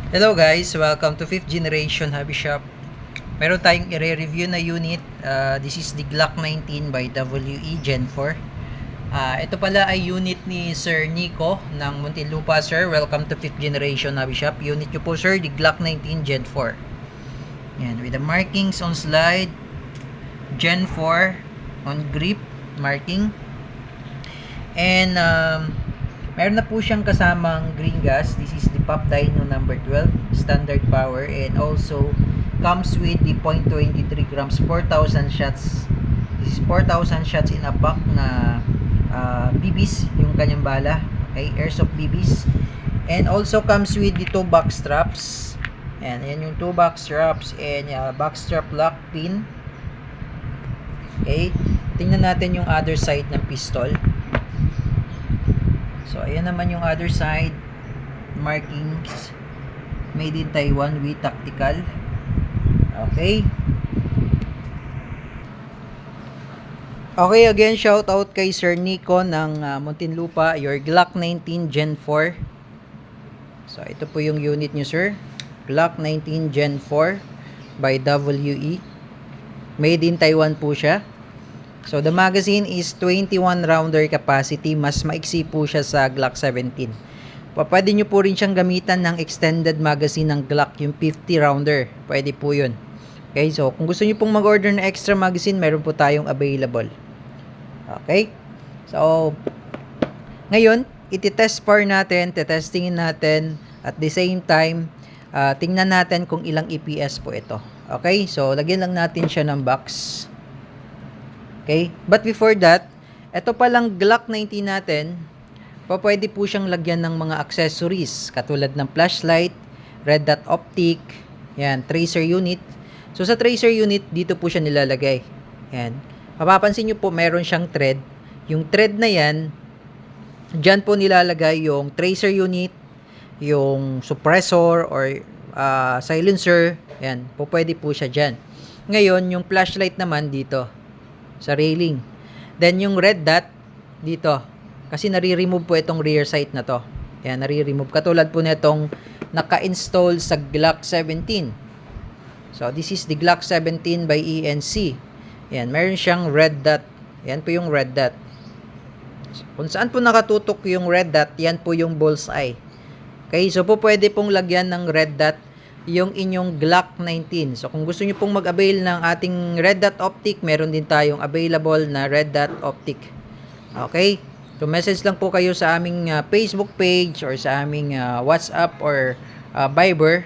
Hello guys, welcome to 5th generation hobby shop. Meron tayong i-review na unit. This is the Glock 19 by WE Gen 4. Ito pala ay unit ni Sir Nico ng Muntinlupa. Sir, welcome to 5th generation hobby shop. Unit nyo po sir, the Glock 19 Gen 4. Yan, with the markings on slide, Gen 4 on grip marking. And meron na po siyang kasamang green gas. This is the Pop Dyno number 12 standard power, and also comes with the 0.23 grams 4,000 shots. This is 4,000 shots in a pack na BBs yung kanyang bala. Okay, airsoft BBs. And also comes with the 2 back straps. And yan yung 2 back straps and back strap lock pin. Okay, tingnan natin yung other side ng pistol. So, ayan naman yung other side. Markings. Made in Taiwan with tactical. Okay. Okay, again, shout out kay Sir Nico ng Muntinlupa. Your Glock 19 Gen 4. So, ito po yung unit nyo, sir. Glock 19 Gen 4 by WE. Made in Taiwan po siya. So, the magazine is 21 rounder capacity. Mas maiksi po siya sa Glock 17. Pwede nyo po rin siyang gamitan ng extended magazine ng Glock, yung 50 rounder. Pwede po yun. Okay, so kung gusto nyo pong mag-order ng extra magazine, meron po tayong available. Okay? So, ngayon, iti-test par natin, tetestingin natin. At the same time, tingnan natin kung ilang EPS po ito. Okay, so lagyan lang natin siya ng box. Okay? But before that, ito palang Glock 19 natin, pwede po siyang lagyan ng mga accessories katulad ng flashlight, red dot optic, yan, tracer unit. So sa tracer unit, dito po siya nilalagay. Yan. Mapapansin nyo po, meron siyang thread. Yung thread na yan, dyan po nilalagay yung tracer unit, yung suppressor or silencer. Yan, pwede po siya dyan. Ngayon, yung flashlight naman dito sa railing. Then yung red dot dito, kasi nare-remove po itong rear sight na to. Yan, nare-remove. Katulad po nitong naka-install sa Glock 17. So this is the Glock 17 by ENC. Yan, meron siyang red dot. Yan po yung red dot. Kung saan po nakatutok yung red dot, yan po yung bullseye. Okay, so po pwede pong lagyan ng red dot yung inyong Glock 19. So kung gusto niyo pong mag-avail ng ating red dot optic, meron din tayong available na red dot optic. Okay? So message lang po kayo sa aming Facebook page or sa aming WhatsApp or Viber.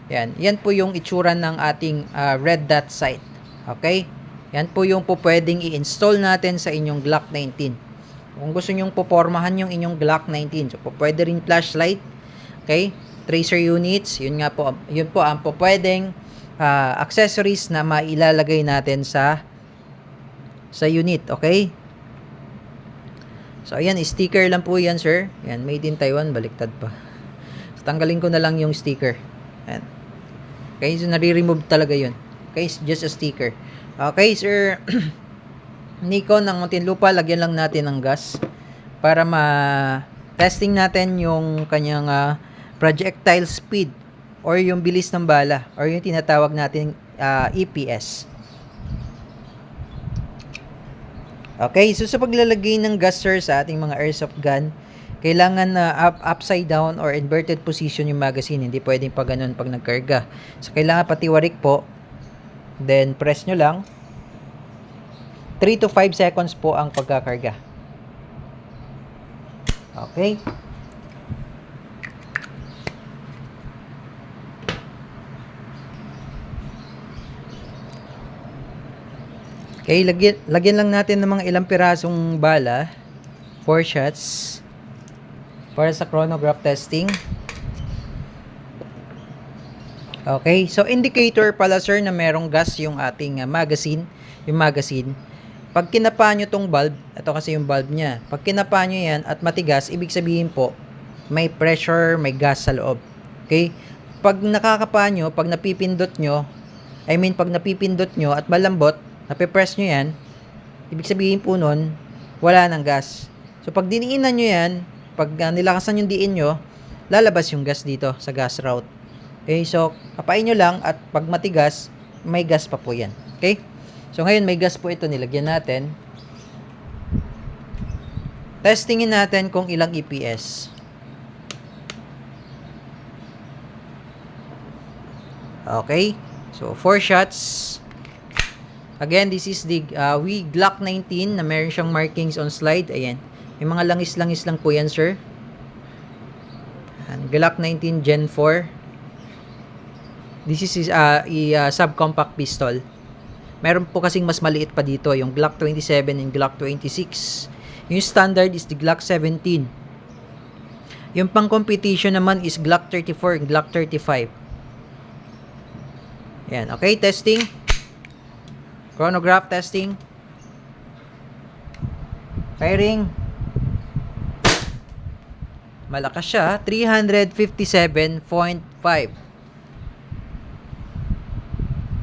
Yan. Yan po yung itsura ng ating red dot sight. Okay? Yan po yung po pwedeng i-install natin sa inyong Glock 19. Kung gusto niyo popormahan yung inyong Glock 19, so po pwede rin flashlight. Okay? Tracer units, yun po ang pwedeng accessories na mailalagay natin sa unit, okay? So ayan, sticker lang po yan, sir. Yan, made in Taiwan, baliktad pa. So, tanggalin ko na lang yung sticker. Ayan. Okay, so nare-remove talaga yun. Okay, just a sticker. Okay, sir. Nico ng Muntinlupa, lagyan lang natin ng gas para testing natin yung kanyang projectile speed or yung bilis ng bala or yung tinatawag natin EPS. Okay, so sa paglalagay ng gas, sir, sa ating mga airsoft gun, kailangan na upside down or inverted position yung magazine. Hindi pwedeng pa ganun pag nagkarga. So kailangan patiwarik po. Then press nyo lang. 3 to 5 seconds po ang pagkakarga. Okay. Okay, lagyan lang natin ng mga ilang pirasong bala. 4 shots. Para sa chronograph testing. Okay, so indicator pala, sir, na merong gas yung ating magazine. Yung magazine. Pag kinapa nyo tong bulb, ito kasi yung bulb niya. Pag kinapa nyo yan at matigas, ibig sabihin po, may pressure, may gas sa loob. Okay? Pag nakakapa nyo, pag napipindot nyo at malambot, napipress nyo yan, ibig sabihin po nun, wala ng gas. So, pag diniinan nyo yan, pag nilakasan yung diin nyo, lalabas yung gas dito sa gas route. Okay, so kapain nyo lang at pag matigas, may gas pa po yan. Okay? So ngayon may gas po ito, nilagyan natin. Testingin natin kung ilang EPS. Okay? So 4 shots. Again, this is the Glock 19 na meron siyang markings on slide. Ayan. May mga langis-langis lang po yan, sir. Glock 19 Gen 4. This is a subcompact pistol. Meron po kasing mas maliit pa dito, yung Glock 27 and Glock 26. Yung standard is the Glock 17. Yung pang competition naman is Glock 34 and Glock 35. Yan, okay, testing. Chronograph testing. Firing. Malakas siya, 357.5.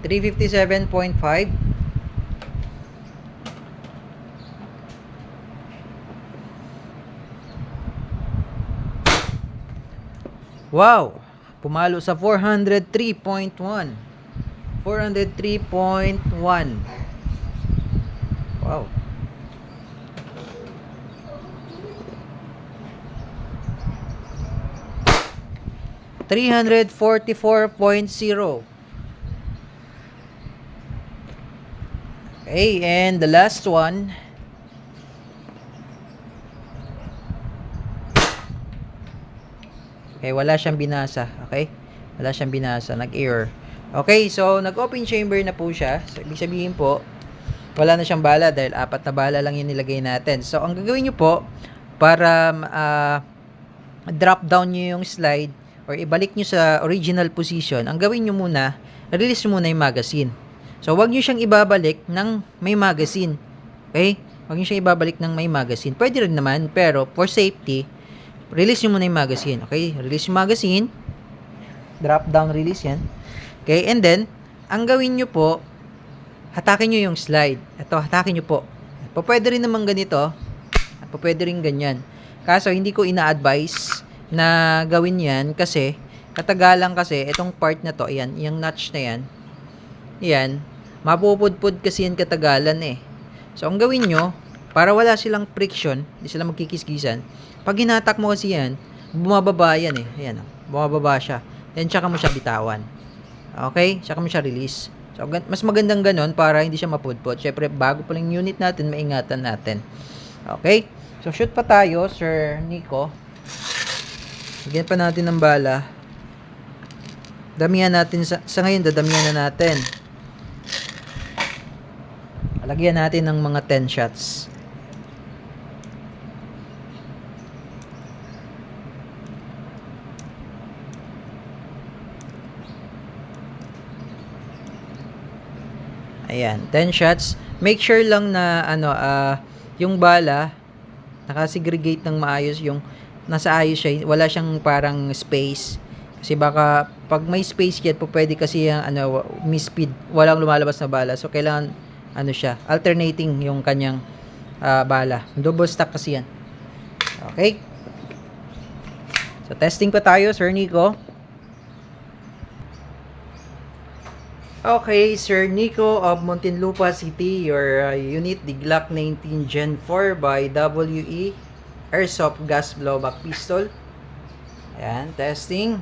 357.5. Wow! Pumalo sa 403.1. 403.1. Wow. $344.0. Okay, and the last one. Okay, wala siyang binasa. Okay? Wala siyang binasa. Nag-error. Okay, so nag-open chamber na po siya. So, ibig sabihin po, wala na siyang bala dahil 4 na bala lang yung nilagay natin. So, ang gagawin nyo po, para drop down nyo yung slide or ibalik nyo sa original position, ang gawin nyo muna, release nyo muna yung magazine. So, wag nyo siyang ibabalik ng may magazine. Okay? Wag nyo siyang ibabalik ng may magazine. Pwede rin naman, pero for safety, release nyo muna yung magazine. Okay? Release yung magazine. Drop down release yan. Okay? And then, ang gawin nyo po, hatakin nyo yung slide. Ito, hatakin nyo po. Pwede rin naman ganito. Pwede rin ganyan. Kaso, hindi ko ina-advise na gawin yan kasi, katagalan kasi, itong part na to, ayan, yung notch na yan, yan, mapupudpud kasi yan katagalan eh. So, ang gawin nyo, para wala silang friction, hindi sila magkikiskisan, pag hinatak mo kasi yan, bumababa yan eh. Ayan, bumababa siya. Then, tsaka mo siya bitawan. Okay? Tsaka mo siya release. So, mas magandang ganon para hindi siya mapudpud. Siyempre, bago pa lang unit natin, maingatan natin. Okay? So, shoot pa tayo, Sir Nico. Lagyan pa natin ng bala. Damihan natin, sa ngayon, dadamihan na natin. Lagyan natin ng mga 10 shots. Ayan, 10 shots. Make sure lang na yung bala nakasegregate ng maayos, yung nasa ayos siya, wala siyang parang space. Kasi baka pag may space yan, pwede kasi yung mispeed, walang lumalabas na bala. So kailangan siya, alternating yung kanyang bala. Double stack kasi yan. Okay? So testing pa tayo, Sir Nico. Okay, Sir Nico of Muntinlupa City, your unit, the Glock 19 Gen 4 by WE Airsoft Gas Blowback Pistol. Ayan, testing.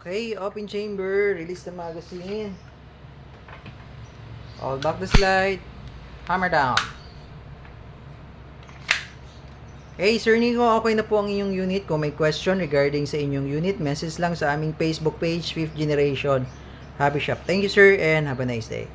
Okay, open chamber, release the magazine. All back the slide. Hammer down. Hey, Sir Nico, okay na po ang inyong unit. Kung may question regarding sa inyong unit, message lang sa aming Facebook page, 5th Generation Hobby Shop. Thank you, sir, and have a nice day.